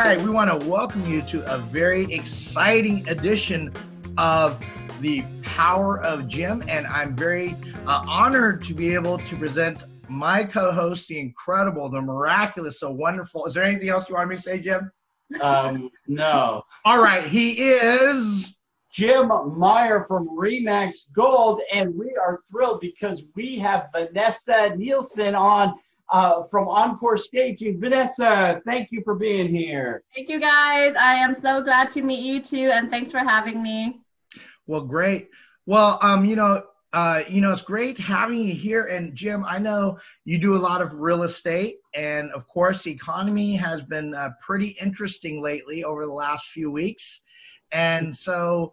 right, we want to welcome you to a very exciting edition of The Power of Jim, and I'm very honored to be able to present my co-host, the incredible, the miraculous, so wonderful. Is there anything else you want me to say, Jim? No. All right, he is Jim Meyer from Remax Gold, and we are thrilled because we have Vanessa Neilsen on from Encore Staging. Vanessa, thank you for being here. Thank you, guys. I am so glad to meet you too, and thanks for having me. Well, great. Well, it's great having you here. And Jim, I know you do a lot of real estate, and of course, the economy has been pretty interesting lately over the last few weeks. And so,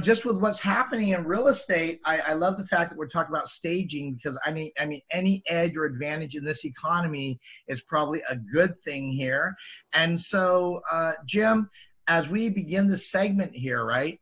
just with what's happening in real estate, I love the fact that we're talking about staging, because I mean, any edge or advantage in this economy is probably a good thing here. And so, Jim, as we begin this segment here, right?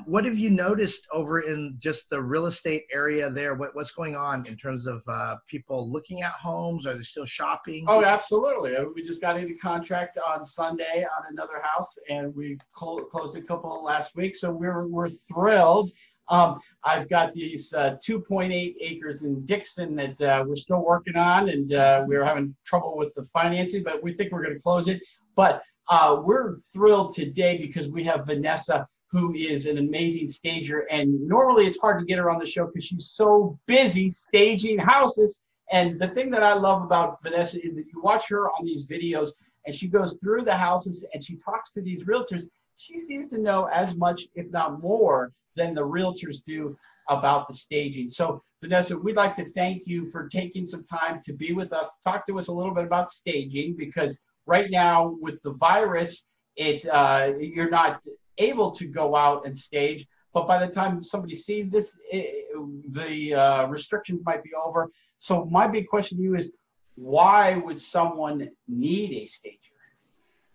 What have you noticed over in just the real estate area there? What's going on in terms of people looking at homes? Are they still shopping? Oh, absolutely. We just got into contract on Sunday on another house, and we closed a couple last week, so we're thrilled. I've got these 2.8 acres in Dixon that we're still working on, and we're having trouble with the financing, but we think we're going to close it. But we're thrilled today because we have Vanessa, who is an amazing stager, and normally it's hard to get her on the show because she's so busy staging houses. And the thing that I love about Vanessa is that you watch her on these videos, and she goes through the houses and she talks to these realtors. She seems to know as much, if not more, than the realtors do about the staging. So Vanessa, we'd like to thank you for taking some time to be with us, talk to us a little bit about staging, because right now with the virus, you're not able to go out and stage, but by the time somebody sees this, the restrictions might be over. So my big question to you is, why would someone need a stager?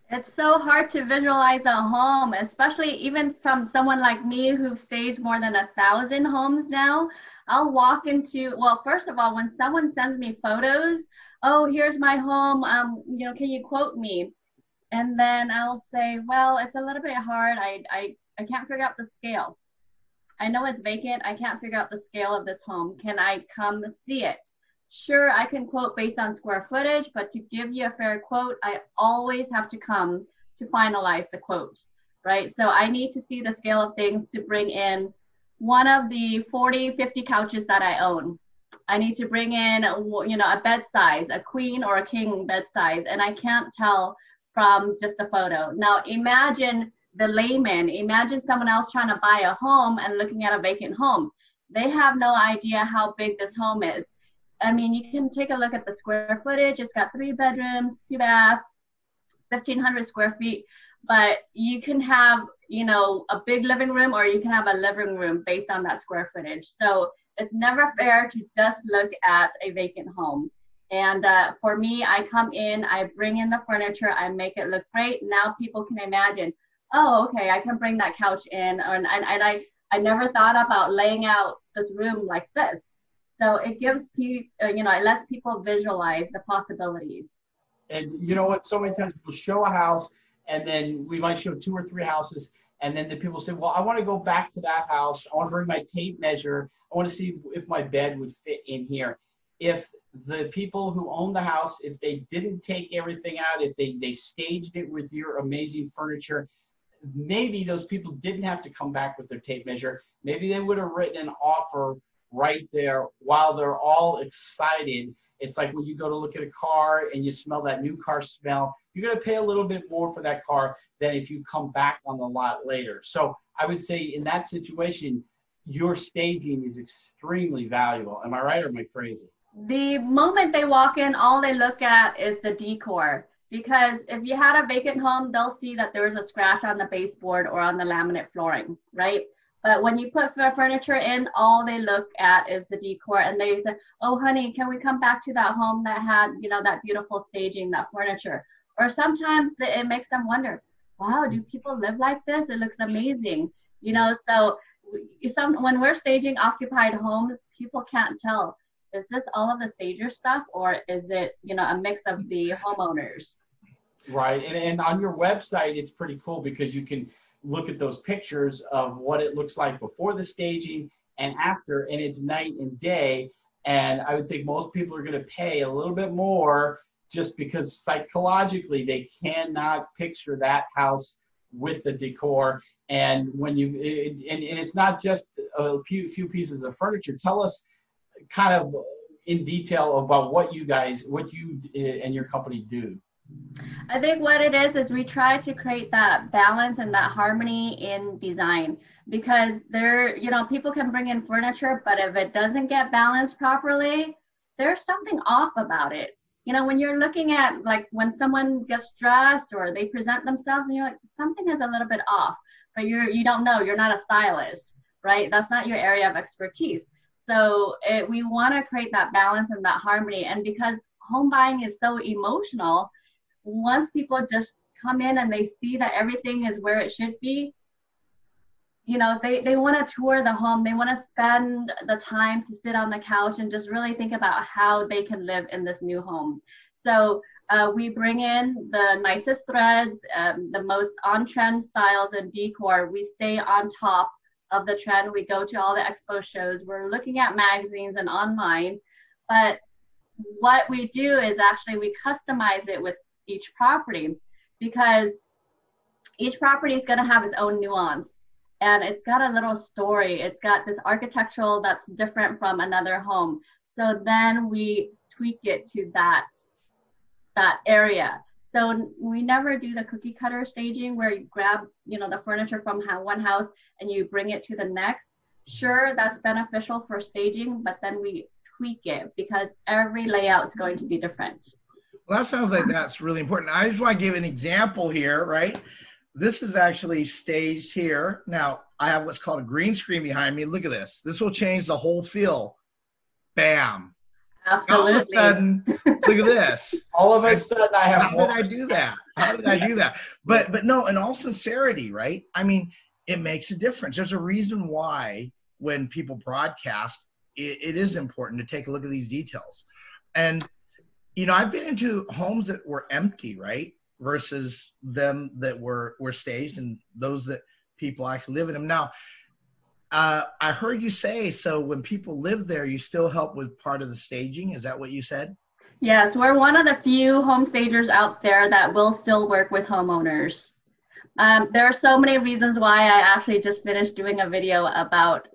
It's so hard to visualize a home, especially even from someone like me who's staged more than 1,000 homes now. I'll walk into, well, first of all, when someone sends me photos, oh, here's my home, can you quote me? And then I'll say, well, it's a little bit hard. I can't figure out the scale. I know it's vacant. I can't figure out the scale of this home. Can I come see it? Sure, I can quote based on square footage, but to give you a fair quote, I always have to come to finalize the quote, right? So I need to see the scale of things to bring in one of the 40, 50 couches that I own. I need to bring in, a bed size, a queen or a king bed size, and I can't tell from just the photo. Now imagine the layman, imagine someone else trying to buy a home and looking at a vacant home. They have no idea how big this home is. I mean, you can take a look at the square footage. It's got 3 bedrooms, 2 baths, 1,500 square feet, but you can have, a big living room, or you can have a living room based on that square footage. So it's never fair to just look at a vacant home. And for me, I come in, I bring in the furniture, I make it look great. Now people can imagine, oh, okay, I can bring that couch in. And I never thought about laying out this room like this. So it gives people, it lets people visualize the possibilities. And you know what? So many times people show a house, and then we might show 2 or 3 houses, and then the people say, well, I want to go back to that house. I want to bring my tape measure. I want to see if my bed would fit in here. If the people who own the house, if they didn't take everything out, if they staged it with your amazing furniture, maybe those people didn't have to come back with their tape measure. Maybe they would have written an offer right there while they're all excited. It's like when you go to look at a car and you smell that new car smell, you're going to pay a little bit more for that car than if you come back on the lot later. So I would say in that situation, your staging is extremely valuable. Am I right, or am I crazy? The moment they walk in, all they look at is the decor. Because if you had a vacant home, they'll see that there is a scratch on the baseboard or on the laminate flooring, right? But when you put the furniture in, all they look at is the decor. And they say, oh, honey, can we come back to that home that had, that beautiful staging, that furniture? Or sometimes it makes them wonder, wow, do people live like this? It looks amazing. So when we're staging occupied homes, people can't tell, is this all of the stager stuff, or is it, a mix of the homeowners? Right. And on your website, it's pretty cool because you can look at those pictures of what it looks like before the staging and after, and it's night and day. And I would think most people are going to pay a little bit more just because psychologically they cannot picture that house with the decor. And when you, and it's not just a few pieces of furniture. Tell us kind of in detail about what you and your company do. I think what it is we try to create that balance and that harmony in design, because people can bring in furniture, but if it doesn't get balanced properly, there's something off about it. When you're looking at, like, when someone gets dressed or they present themselves and you're like, something is a little bit off, but you don't know, you're not a stylist, right? That's not your area of expertise. So we want to create that balance and that harmony. And because home buying is so emotional, once people just come in and they see that everything is where it should be, they want to tour the home. They want to spend the time to sit on the couch and just really think about how they can live in this new home. So we bring in the nicest threads, the most on-trend styles and decor. We stay on top of the trend. We go to all the expo shows. We're looking at magazines and online. But what we do is actually we customize it with each property, because each property is going to have its own nuance, and it's got a little story. It's got this architectural that's different from another home. So then we tweak it to that area. So we never do the cookie cutter staging where you grab, the furniture from one house and you bring it to the next. Sure, that's beneficial for staging, but then we tweak it because every layout is going to be different. Well, that sounds like that's really important. I just want to give an example here, right? This is actually staged here. Now, I have what's called a green screen behind me. Look at this. This will change the whole feel. Bam. Absolutely. All of a sudden, look at this. All of a sudden, I have. How did I do that? How did I do that? But no, in all sincerity, right? I mean, it makes a difference. There's a reason why when people broadcast, it is important to take a look at these details. And I've been into homes that were empty, right? Versus them that were staged, and those that people actually live in them. Now, I heard you say, so when people live there, you still help with part of the staging. Is that what you said? Yes, we're one of the few home stagers out there that will still work with homeowners. There are so many reasons why. I actually just finished doing a video about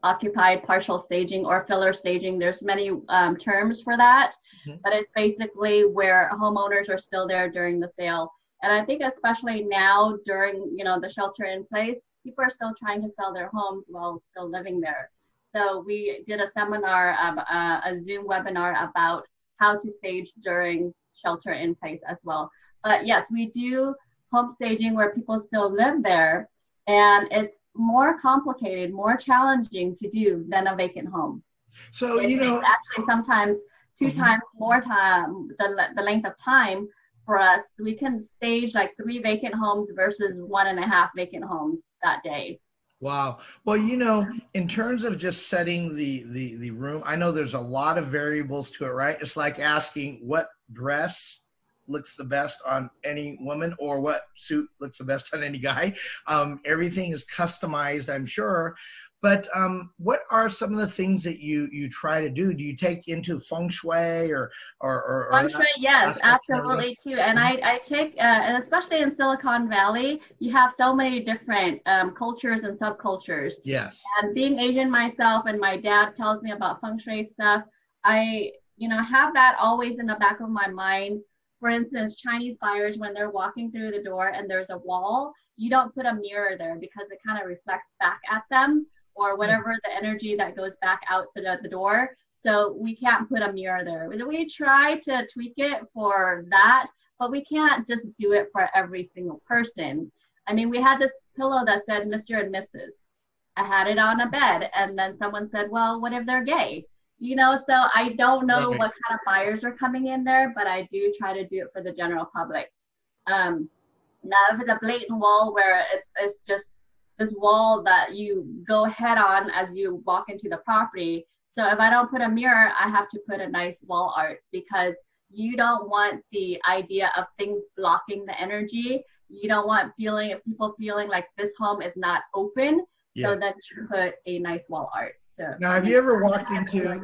occupied partial staging or filler staging. There's many terms for that, but it's basically where homeowners are still there during the sale. And I think especially now during, the shelter in place, people are still trying to sell their homes while still living there. So we did a seminar, a Zoom webinar about how to stage during shelter in place as well. But yes, we do home staging where people still live there, and it's more complicated, more challenging to do than a vacant home. So it takes actually sometimes two times more time, the length of time for us. We can stage like 3 vacant homes versus 1.5 vacant homes that day. Wow. Well, in terms of just setting the room, I know there's a lot of variables to it, right? It's like asking what dress looks the best on any woman or what suit looks the best on any guy. Everything is customized, I'm sure. But what are some of the things that you try to do? Do you take into Fung Shui or Fung Shui? Yes, absolutely too. And I take, and especially in Silicon Valley, you have so many different cultures and subcultures. Yes. And being Asian myself, and my dad tells me about Feng Shui stuff, I have that always in the back of my mind. For instance, Chinese buyers, when they're walking through the door and there's a wall, you don't put a mirror there because it kind of reflects back at them, or whatever the energy that goes back out the door. So we can't put a mirror there. We try to tweak it for that, but we can't just do it for every single person. I mean, we had this pillow that said Mr. and Mrs. I had it on a bed, and then someone said, well, what if they're gay? So I don't know what kind of buyers are coming in there, but I do try to do it for the general public. Now, if it's a blatant wall where it's just this wall that you go head on as you walk into the property. So if I don't put a mirror, I have to put a nice wall art, because You don't want the idea of things blocking the energy. You don't want people feeling like this home is not open. Yeah. So then you put a nice wall art to. Now, have you ever walked into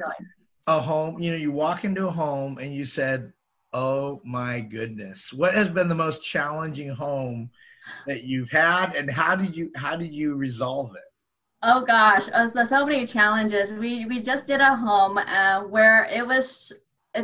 a home, you walk into a home and you said, oh my goodness, what has been the most challenging home that you've had, and how did you resolve it? Oh gosh, so many challenges. We just did a home where it's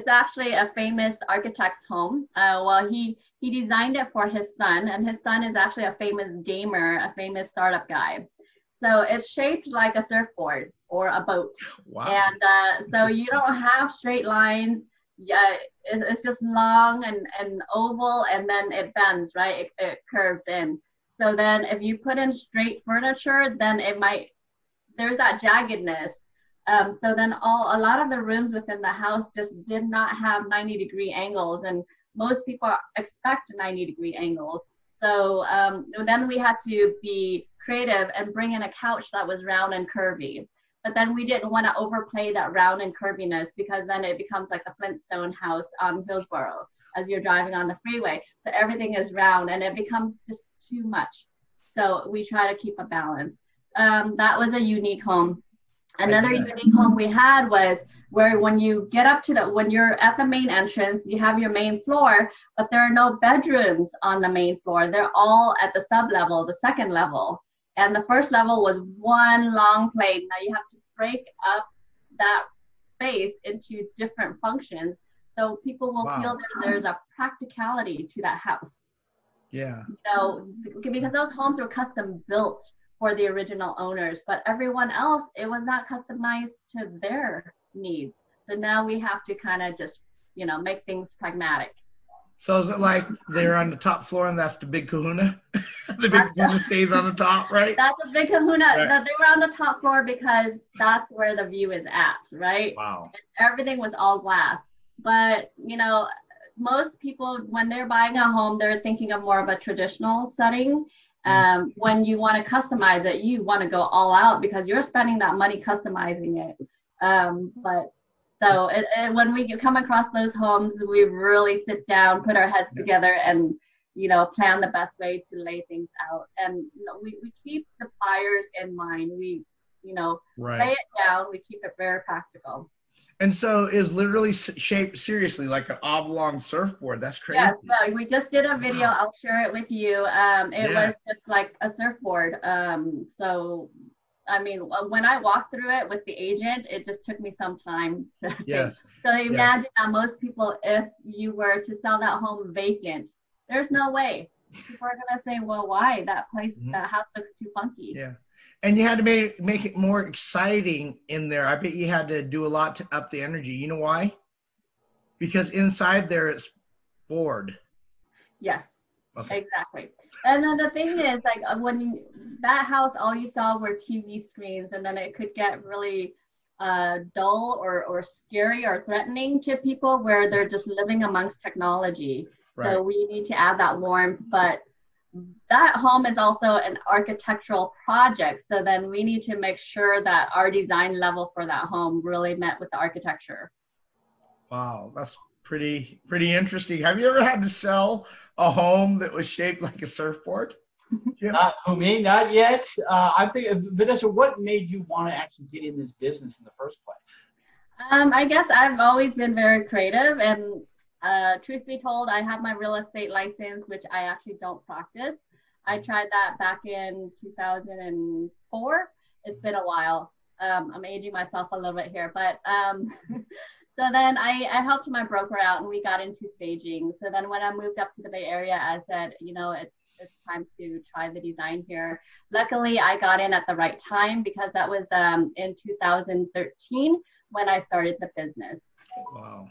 actually a famous architect's home. Well, he designed it for his son, and his son is actually a famous gamer, a famous startup guy. So it's shaped like a surfboard or a boat. Wow. And so you don't have straight lines. Yeah, it's just long and oval, and then it bends, right? It curves in. So then if you put in straight furniture, then there's that jaggedness. So then a lot of the rooms within the house just did not have 90-degree angles, and most people expect 90-degree angles. So then we had to be creative and bring in a couch that was round and curvy. But then we didn't want to overplay that round and curviness, because then it becomes like the Flintstone house on Hillsborough as you're driving on the freeway. So everything is round and it becomes just too much. So we try to keep a balance. That was a unique home. Another unique home we had was where when you get up when you're at the main entrance, you have your main floor, but there are no bedrooms on the main floor. They're all at the sub-level, the second level. And the first level was one long plate. Now you have to break up that space into different functions. So people will feel that there's a practicality to that house. Yeah. Because those homes were custom built for the original owners, but everyone else, it was not customized to their needs. So now we have to kind of just, make things pragmatic. So is it like they're on the top floor and that's the big kahuna? The big kahuna stays on the top, right? That's a big kahuna. Right. They were on the top floor because that's where the view is at, right? Wow. And everything was all glass. But, most people, when they're buying a home, they're thinking of more of a traditional setting. When you want to customize it, you want to go all out because you're spending that money customizing it. When we come across those homes, we really sit down, put our heads together, and plan the best way to lay things out. And we keep the buyers in mind. We lay it down. We keep it very practical. And so it's literally shaped seriously like an oblong surfboard. That's crazy. Yes, we just did a video. I'll share it with you. It was just like a surfboard. When I walked through it with the agent, it just took me some time to think. So imagine that most people, if you were to sell that home vacant, there's no way. People are going to say, well, why? That place, that house looks too funky. Yeah. And you had to make it more exciting in there. I bet you had to do a lot to up the energy. You know why? Because inside there it's bored. Yes, exactly. And then the thing is, like, that house, all you saw were TV screens, and then it could get really dull or scary or threatening to people where they're just living amongst technology. Right. So we need to add that warmth. But that home is also an architectural project. So then we need to make sure that our design level for that home really met with the architecture. Wow, that's pretty interesting. Have you ever had to sell a home that was shaped like a surfboard? Me, not yet. I'm thinking, Vanessa, what made you want to actually get in this business in the first place? I guess I've always been very creative, and truth be told, I have my real estate license, which I actually don't practice. I tried that back in 2004. It's been a while. I'm aging myself a little bit here, but so then I helped my broker out, and we got into staging. So then when I moved up to the Bay Area, I said, it's time to try the design here. Luckily, I got in at the right time because that was in 2013 when I started the business. Wow.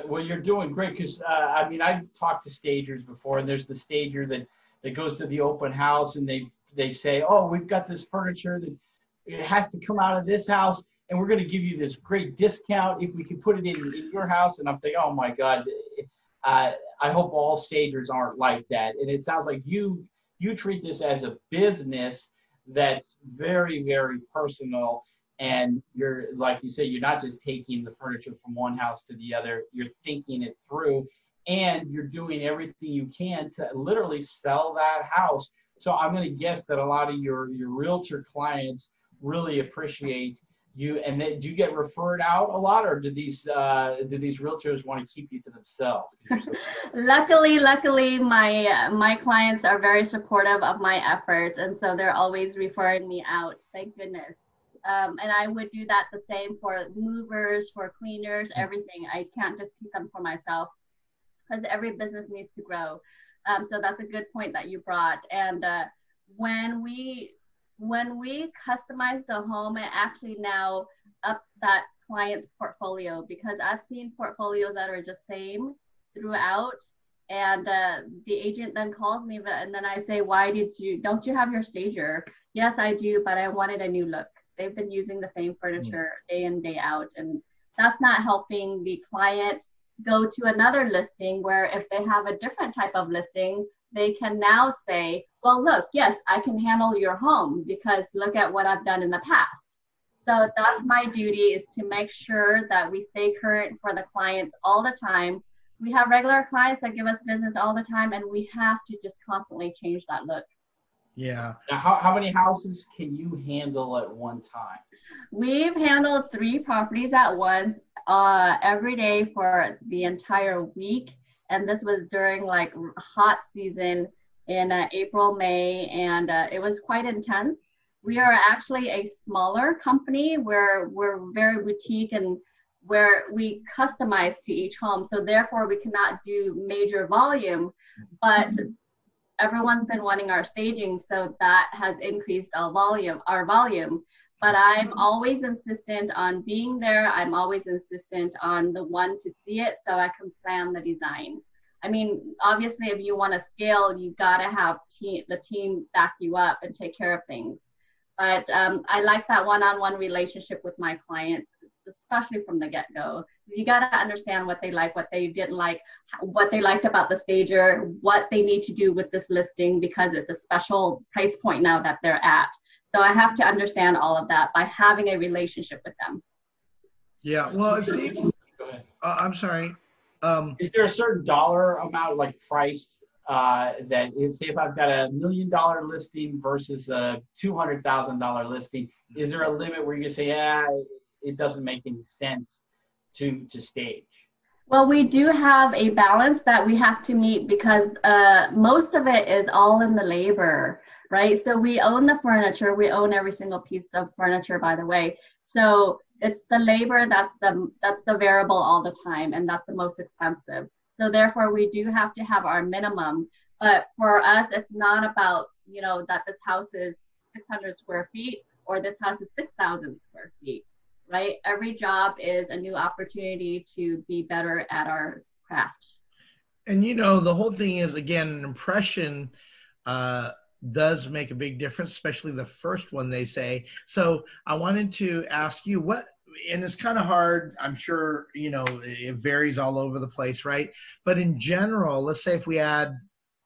Well, you're doing great because, I've talked to stagers before, and there's the stager that goes to the open house, and they say, oh, we've got this furniture that it has to come out of this house, and we're going to give you this great discount if we can put it in your house. And I'm thinking, oh, my God, I hope all stagers aren't like that. And it sounds like you treat this as a business that's very, very personal. And you're, like you say, you're not just taking the furniture from one house to the other, you're thinking it through, and you're doing everything you can to literally sell that house. So I'm going to guess that a lot of your realtor clients really appreciate you. And then, do you get referred out a lot, or do these realtors want to keep you to themselves? Luckily, my clients are very supportive of my efforts, and so they're always referring me out. Thank goodness. And I would do that the same for movers, for cleaners, everything. I can't just keep them for myself, because every business needs to grow. So that's a good point that you brought. And when we customize the home, it actually now ups that client's portfolio, because I've seen portfolios that are just same throughout. And the agent then calls me, and then I say, don't you have your stager? Yes, I do, but I wanted a new look. They've been using the same furniture day in, day out, and that's not helping the client go to another listing, where if they have a different type of listing, they can now say, well, look, yes, I can handle your home because look at what I've done in the past. So that's my duty, is to make sure that we stay current for the clients all the time. We have regular clients that give us business all the time, and we have to just constantly change that look. Yeah. Now, how many houses can you handle at one time? We've handled 3 properties at once every day for the entire week. And this was during like hot season in April, May, and it was quite intense. We are actually a smaller company where we're very boutique, and where we customize to each home. So therefore we cannot do major volume, but everyone's been wanting our staging, so that has increased our volume. But I'm always insistent on being there. I'm always insistent on the one to see it, so I can plan the design. I mean, obviously, if you want to scale, you got to have the team back you up and take care of things. But I like that one-on-one relationship with my clients, especially from the get-go. You got to understand what they like, what they didn't like, what they liked about the stager, what they need to do with this listing, because it's a special price point now that they're at. So I have to understand all of that by having a relationship with them. Yeah, well, it seems, I'm sorry. Is there a certain dollar amount, like price, that say if I've got $1 million listing versus a $200,000 listing, is there a limit where you can say, it doesn't make any sense to stage? Well, we do have a balance that we have to meet, because most of it is all in the labor, right? So we own the furniture. We own every single piece of furniture, by the way. So it's the labor that's the variable all the time, and that's the most expensive. So therefore, we do have to have our minimum. But for us, it's not about, that this house is 600 square feet or this house is 6,000 square feet, right? Every job is a new opportunity to be better at our craft. And, the whole thing is, again, an impression does make a big difference, especially the first one they say. So I wanted to ask you and it's kind of hard, I'm sure, it varies all over the place, right? But in general, let's say if we add,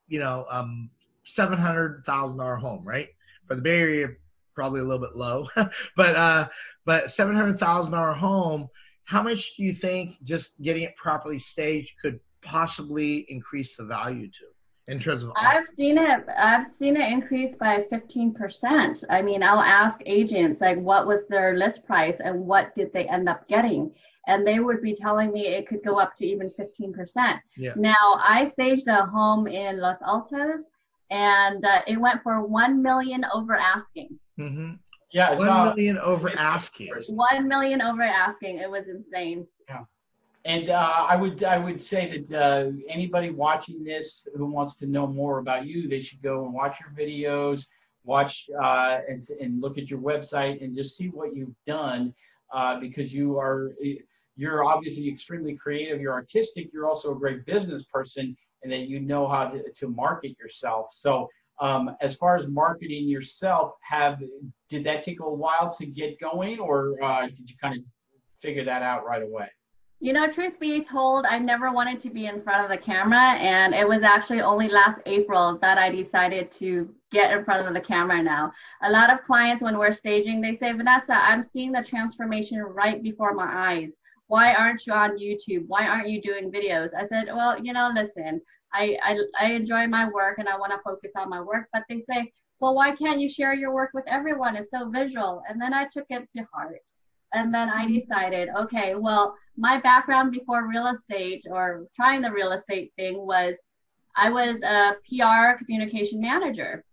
$700,000 home, right? For the Bay Area, probably a little bit low, but $700,000 home, how much do you think just getting it properly staged could possibly increase the value to? In terms of I've seen it increase by 15%. I mean, I'll ask agents, like, what was their list price and what did they end up getting? And they would be telling me it could go up to even 15%. Yeah. Now, I staged a home in Los Altos, and it went for $1 million over asking. Mm-hmm. Yeah, $1 million over asking. $1 million over asking. It was insane. Yeah. And I would say that anybody watching this who wants to know more about you, they should go and watch your videos, watch and look at your website and just see what you've done, because you're obviously extremely creative, you're artistic, you're also a great business person, and that you know how to market yourself. So as far as marketing yourself, did that take a while to get going, or did you kind of figure that out right away? You know, truth be told, I never wanted to be in front of the camera, and it was actually only last April that I decided to get in front of the camera now. A lot of clients, when we're staging, they say, Vanessa, I'm seeing the transformation right before my eyes. Why aren't you on YouTube? Why aren't you doing videos? I said, well, you know, listen, I enjoy my work and I want to focus on my work. But they say, well, why can't you share your work with everyone? It's so visual. And then I took it to heart. And then I decided, okay, well, my background before real estate or trying the real estate thing was I was a PR communication manager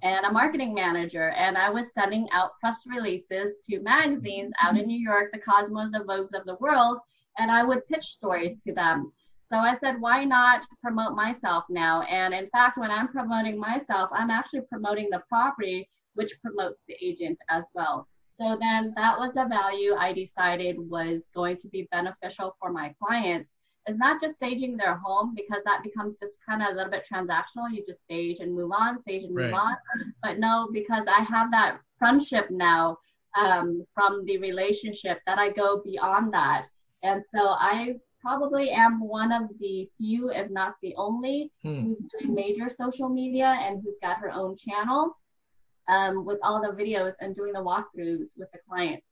and a marketing manager, and I was sending out press releases to magazines out in New York, the Cosmos and Vogues of the world, and I would pitch stories to them. So I said, why not promote myself now? And in fact, when I'm promoting myself, I'm actually promoting the property, which promotes the agent as well. So then that was the value I decided was going to be beneficial for my clients. It's not just staging their home, because that becomes just kind of a little bit transactional. You just stage and move on, stage and move on. But no, because I have that friendship now from the relationship that I go beyond that. And so I probably am one of the few, if not the only, who's doing major social media and who's got her own channel with all the videos and doing the walkthroughs with the clients.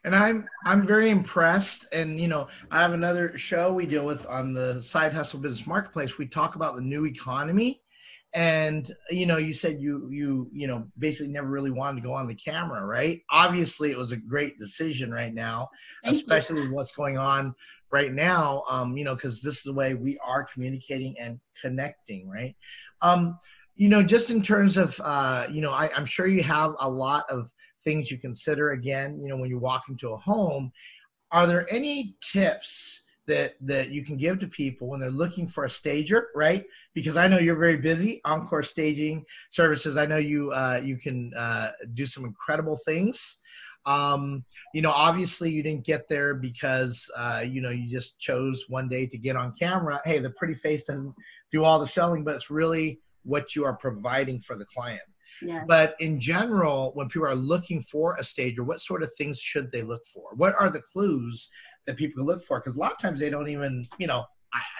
And I'm very impressed. And, you know, I have another show we deal with on the Side Hustle Business Marketplace. We talk about the new economy. And, you know, you said you know, basically never really wanted to go on the camera, right? Obviously, it was a great decision right now, especially with what's going on right now, you know, because this is the way we are communicating and connecting, right? You know, just in terms of, you know, I'm sure you have a lot of things you consider, again, you know, when you walk into a home. Are there any tips that you can give to people when they're looking for a stager, right? Because I know you're very busy, Encore Staging Services. I know you can do some incredible things. You know, obviously you didn't get there because, you know, you just chose one day to get on camera. Hey, the pretty face doesn't do all the selling, but it's really what you are providing for the client. Yeah. But in general, when people are looking for a stager, what sort of things should they look for? What are the clues that people look for? Because a lot of times they don't even, you know,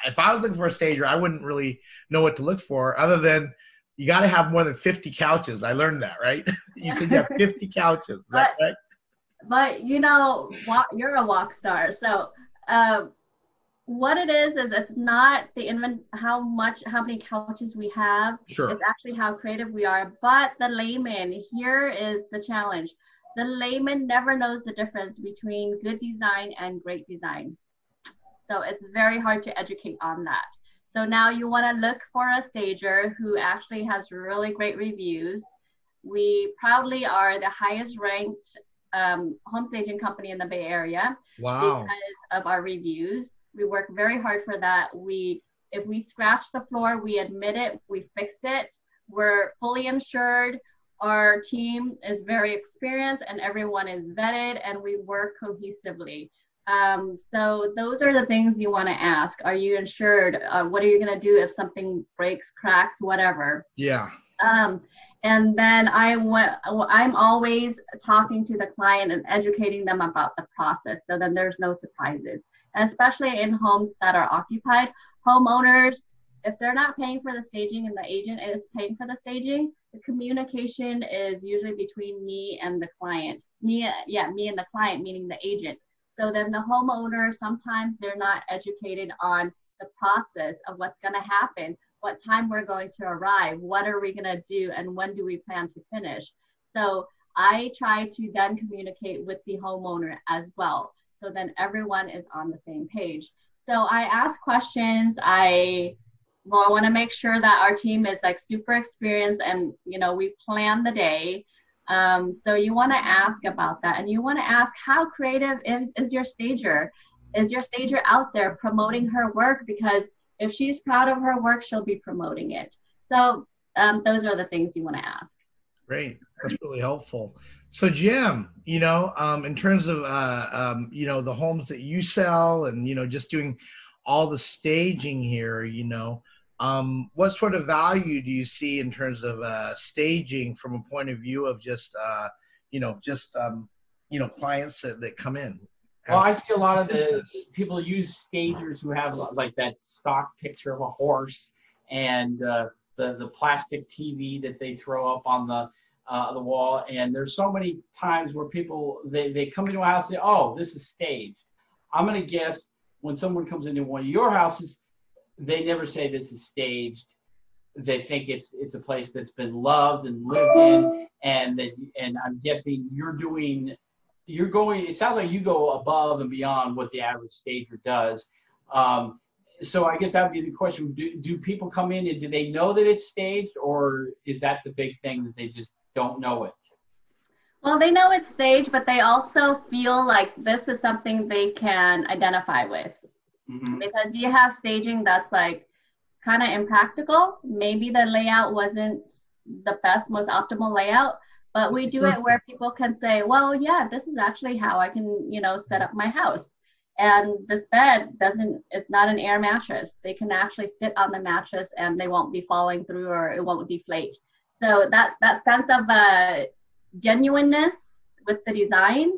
if I was looking for a stager, I wouldn't really know what to look for, other than you got to have more than 50 couches. I learned that, right? You said you have 50 couches. Is that right? But, you know, you're a walk star. So what it is it's not the how many couches we have. Sure. It's actually how creative we are. But the layman, here is the challenge. The layman never knows the difference between good design and great design. So it's very hard to educate on that. So now you want to look for a stager who actually has really great reviews. We proudly are the highest ranked home staging company in the Bay Area. Wow. Because of our reviews. We work very hard for that. If we scratch the floor, we admit it, we fix it. We're fully insured. Our team is very experienced and everyone is vetted, and we work cohesively. So those are the things you want to ask. Are you insured? What are you going to do if something breaks, cracks, whatever? Yeah. And then I'm always talking to the client and educating them about the process, so then there's no surprises. And especially in homes that are occupied, homeowners, if they're not paying for the staging and the agent is paying for the staging, the communication is usually between me and the client. Me and the client, meaning the agent. So then the homeowner, sometimes they're not educated on the process of what's going to happen, what time we're going to arrive, what are we going to do, and when do we plan to finish. So I try to then communicate with the homeowner as well. So then everyone is on the same page. So I ask questions. I want to make sure that our team is like super experienced, and, you know, we plan the day. So you want to ask about that, and you want to ask, how creative is your stager? Is your stager out there promoting her work? Because if she's proud of her work, she'll be promoting it. So those are the things you want to ask. Great. That's really helpful. So Jim, you know, in terms of, you know, the homes that you sell and, you know, just doing all the staging here, you know, what sort of value do you see in terms of staging from a point of view of just, you know, clients that come in? Well, I see a lot of the people use stagers who have like that stock picture of a horse and the plastic TV that they throw up on the wall. And there's so many times where people they come into a house and say, "Oh, this is staged." I'm gonna guess when someone comes into one of your houses, they never say this is staged. They think it's a place that's been loved and lived in, and I'm guessing you're going. It sounds like you go above and beyond what the average stager does. So I guess that would be the question: do people come in and do they know that it's staged, or is that the big thing that they just don't know it? Well, they know it's staged, but they also feel like this is something they can identify with. Mm-hmm. Because you have staging that's like kind of impractical. Maybe the layout wasn't the best, most optimal layout, but we do it where people can say, well, yeah, this is actually how I can, set up my house. And this bed it's not an air mattress. They can actually sit on the mattress and they won't be falling through or it won't deflate. So that sense of genuineness with the design,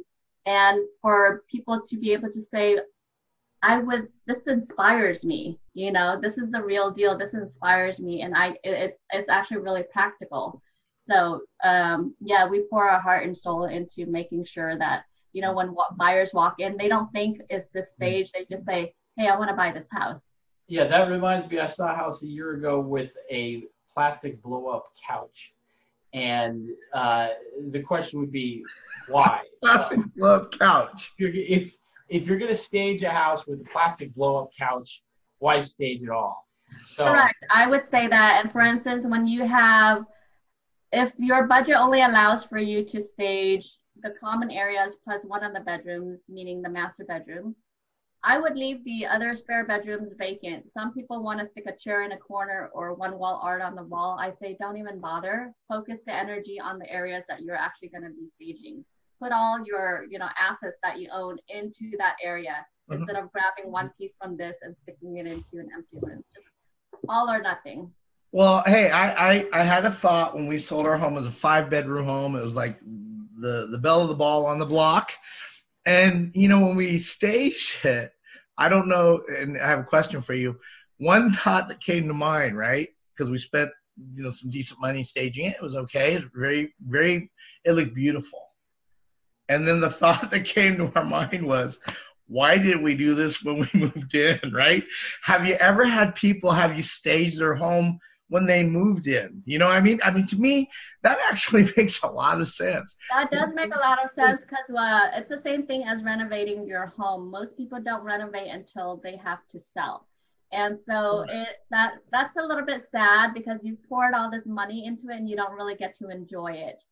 and for people to be able to say, this inspires me, this is the real deal, this inspires me, and it's actually really practical. So we pour our heart and soul into making sure that when buyers walk in, they don't think it's this stage. They just say, hey, I want to buy this house. Yeah, that reminds me, I saw a house a year ago with a plastic blow-up couch. And the question would be, why? Plastic blow-up couch. If you're going to stage a house with a plastic blow-up couch, why stage it all? So, correct. I would say that. And for instance, if your budget only allows for you to stage the common areas plus one of the bedrooms, meaning the master bedroom, I would leave the other spare bedrooms vacant. Some people want to stick a chair in a corner or one wall art on the wall. I say don't even bother. Focus the energy on the areas that you're actually going to be staging. Put all your assets that you own into that area instead of grabbing one piece from this and sticking it into an empty room. Just all or nothing. Well, hey, I had a thought when we sold our home. It was a 5-bedroom home. It was like the belle of the ball on the block. And, when we staged it, I don't know, and I have a question for you. One thought that came to mind, right? Because we spent, some decent money staging it. It was okay. It was very, very, it looked beautiful. And then the thought that came to our mind was, why did we do this when we moved in, right? Have you ever had people have you stage their home when they moved in? You know what I mean? I mean, to me, that actually makes a lot of sense. That does make a lot of sense because it's the same thing as renovating your home. Most people don't renovate until they have to sell. And so that's a little bit sad because you poured all this money into it and you don't really get to enjoy it.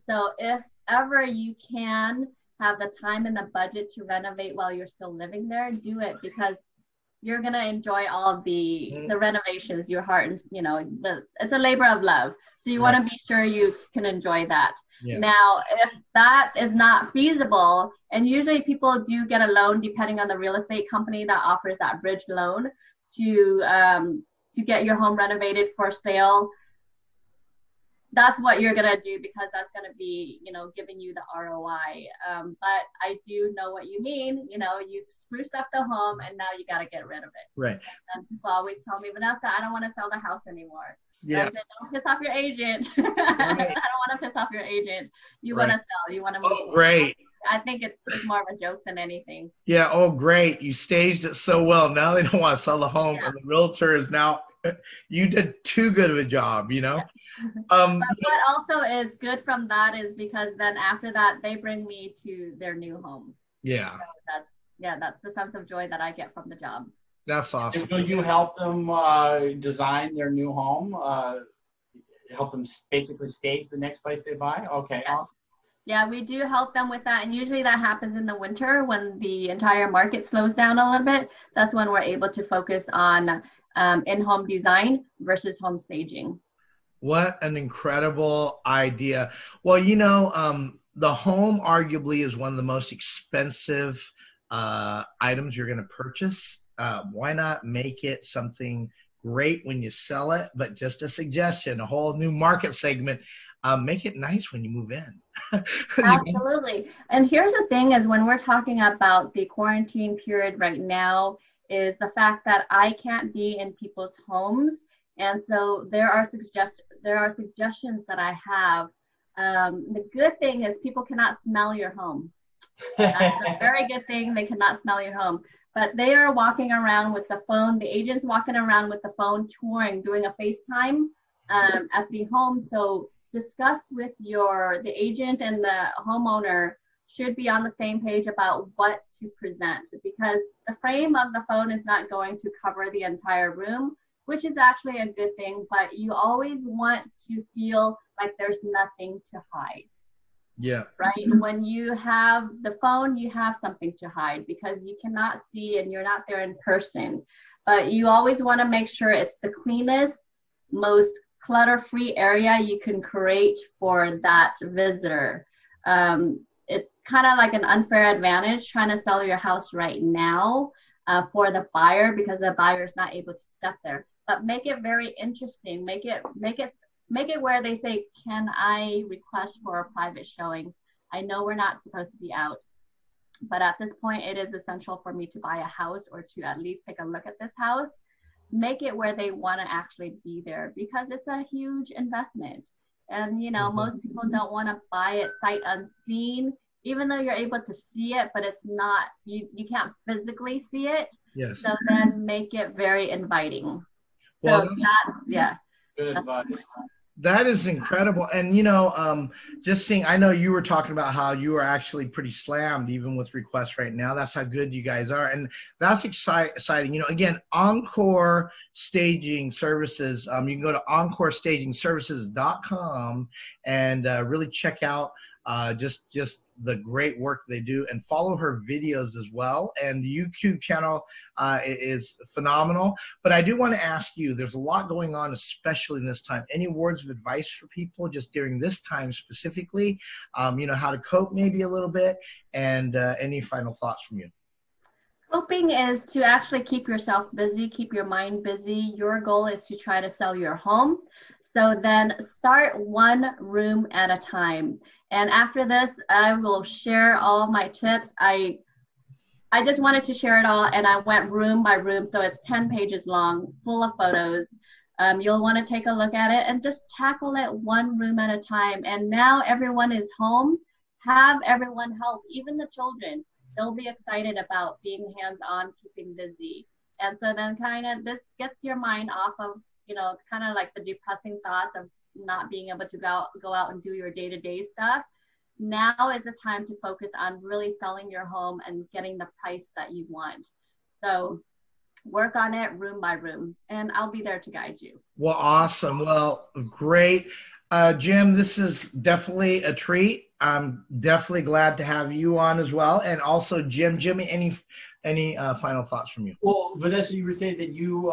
So if ever you can have the time and the budget to renovate while you're still living there, do it, because you're going to enjoy all of the renovations, your heart, and it's a labor of love. So you want to be sure you can enjoy that. Yeah. Now, if that is not feasible, and usually people do get a loan depending on the real estate company that offers that bridge loan to get your home renovated for sale, that's what you're going to do, because that's going to be, giving you the ROI. But I do know what you mean. You spruced up the home and now you got to get rid of it. Right. And people always tell me, Vanessa, I don't want to sell the house anymore. Yeah. Don't piss off your agent. Right. I don't want to piss off your agent. You want to sell. You want to move. Oh, great. I think it's more of a joke than anything. Yeah. Oh, great. You staged it so well. Now they don't want to sell the home. Yeah. And the realtor is now, you did too good of a job, Yeah. But what also is good from that is because then after that, they bring me to their new home. Yeah. So that's the sense of joy that I get from the job. That's awesome. Will you help them design their new home? Help them basically stage the next place they buy? Okay, yeah. Awesome. Yeah, we do help them with that. And usually that happens in the winter when the entire market slows down a little bit. That's when we're able to focus on in-home design versus home staging. What an incredible idea. Well, the home arguably is one of the most expensive items you're going to purchase. Why not make it something great when you sell it? But just a suggestion, a whole new market segment, make it nice when you move in. Absolutely. And here's the thing is when we're talking about the quarantine period right now is the fact that I can't be in people's homes. And so there are suggestions that I have. The good thing is people cannot smell your home. That's a very good thing. They cannot smell your home. But they are walking around with the phone. The agent's walking around with the phone touring, doing a FaceTime at the home. So discuss with the agent and the homeowner should be on the same page about what to present, because the frame of the phone is not going to cover the entire room, which is actually a good thing, but you always want to feel like there's nothing to hide. Yeah. Right? When you have the phone, you have something to hide because you cannot see and you're not there in person. But you always want to make sure it's the cleanest, most clutter-free area you can create for that visitor. It's kind of like an unfair advantage trying to sell your house right now for the buyer because the buyer is not able to step there. But make it very interesting. Make it where they say, can I request for a private showing? I know we're not supposed to be out, but at this point, it is essential for me to buy a house or to at least take a look at this house. Make it where they want to actually be there because it's a huge investment. And, you know, most people don't want to buy it sight unseen, even though you're able to see it, but it's not, you can't physically see it. Yes. So then make it very inviting. Well, So that, yeah. Good advice. That is incredible. And, you know, just seeing, I know you were talking about how you are actually pretty slammed even with requests right now. That's how good you guys are. And that's exciting. You know, again, Encore Staging Services, you can go to EncoreStagingServices.com and really check out just the great work they do and follow her videos as well. And the YouTube channel is phenomenal. But I do want to ask you, there's a lot going on, especially in this time. Any words of advice for people just during this time specifically? You know, how to cope maybe a little bit, and any final thoughts from you? Coping is to actually keep yourself busy, keep your mind busy. Your goal is to try to sell your home. So then start one room at a time. And after this, I will share all my tips. I just wanted to share it all, and I went room by room. So it's 10 pages long, full of photos. You'll want to take a look at it and just tackle it one room at a time. And now everyone is home. Have everyone help, even the children. They'll be excited about being hands-on, keeping busy. And so then kind of this gets your mind off of, you know, kind of like the depressing thoughts of not being able to go out and do your day-to-day stuff. Now is the time to focus on really selling your home and getting the price that you want. So work on it room by room, and I'll be there to guide you. Well, awesome. Well, great. Jim, this is definitely a treat. I'm definitely glad to have you on as well. And also, Jimmy, any final thoughts from you? Well, Vanessa, you were saying that you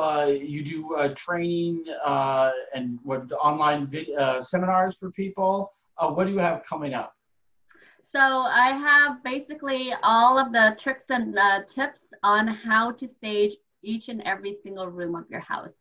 do training and online seminars for people. What do you have coming up? So I have basically all of the tricks and tips on how to stage each and every single room of your house.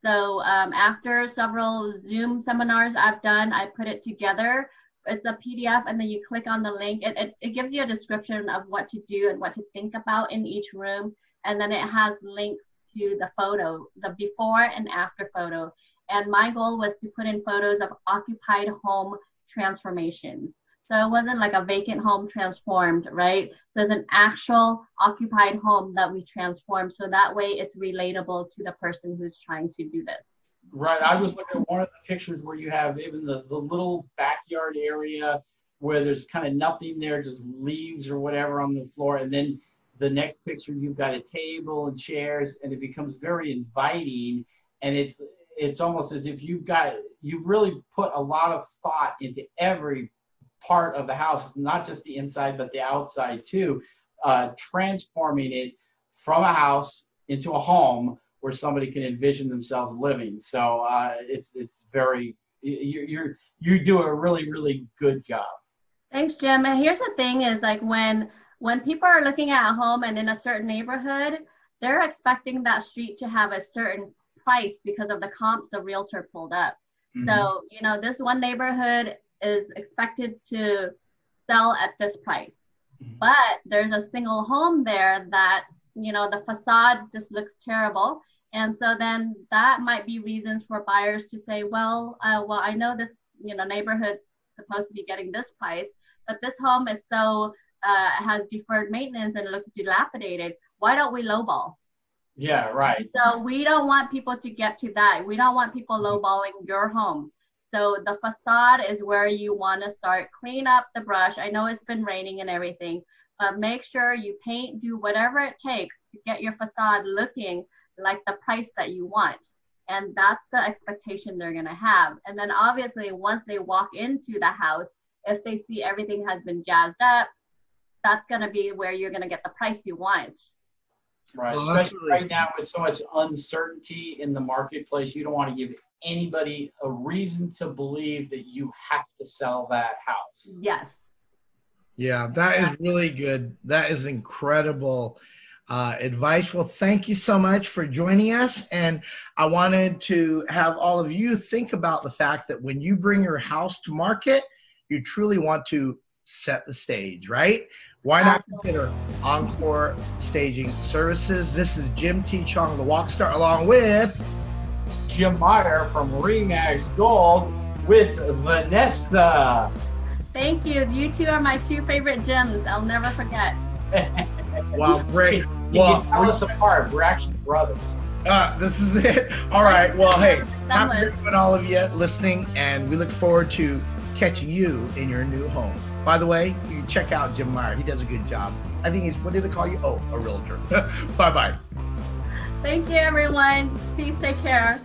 So after several Zoom seminars I've done, I put it together. It's a PDF, and then you click on the link. It gives you a description of what to do and what to think about in each room. And then it has links to the photo, the before and after photo. And my goal was to put in photos of occupied home transformations. So it wasn't like a vacant home transformed, right? So it's an actual occupied home that we transformed. So that way it's relatable to the person who's trying to do this. Right. I was looking at one of the pictures where you have even the little backyard area where there's kind of nothing there, just leaves or whatever on the floor. And then the next picture, you've got a table and chairs, and it becomes very inviting. And it's almost as if you've really put a lot of thought into every part of the house, not just the inside, but the outside too, transforming it from a house into a home where somebody can envision themselves living. So it's very, you do a really, really good job. Thanks, Jim. And here's the thing is like when people are looking at a home and in a certain neighborhood, they're expecting that street to have a certain price because of the comps the realtor pulled up. Mm-hmm. So, you know, this one neighborhood, is expected to sell at this price. But there's a single home there that, you know, the facade just looks terrible. And so then that might be reasons for buyers to say, well, I know this, you know, neighborhood supposed to be getting this price, but this home is so has deferred maintenance and it looks dilapidated. Why don't we lowball? Yeah, right. So we don't want people to get to that. We don't want people lowballing your home. So the facade is where you want to start. Clean up the brush. I know it's been raining and everything, but make sure you paint, do whatever it takes to get your facade looking like the price that you want. And that's the expectation they're going to have. And then obviously once they walk into the house, if they see everything has been jazzed up, that's going to be where you're going to get the price you want. Right. Well, especially right now with so much uncertainty in the marketplace, you don't want to give anybody a reason to believe that you have to sell that house. Yes. Yeah, that is really good. That is incredible advice. Well, thank you so much for joining us. And I wanted to have all of you think about the fact that when you bring your house to market, you truly want to set the stage, right? Why not consider Encore Staging Services? This is Jim T. Chong, the Walkstar, along with Jim Meyer from Remax Gold with Vanessa. Thank you. You two are my two favorite Jims. I'll never forget. Wow, great. Well, tell us apart. We're actually brothers. This is it. All right. Well, hey, happy to meet all of you listening, and we look forward to catching you in your new home. By the way, you can check out Jim Meyer. He does a good job. I think he's, what did they call you? Oh, a realtor. Bye-bye. Thank you, everyone. Please take care.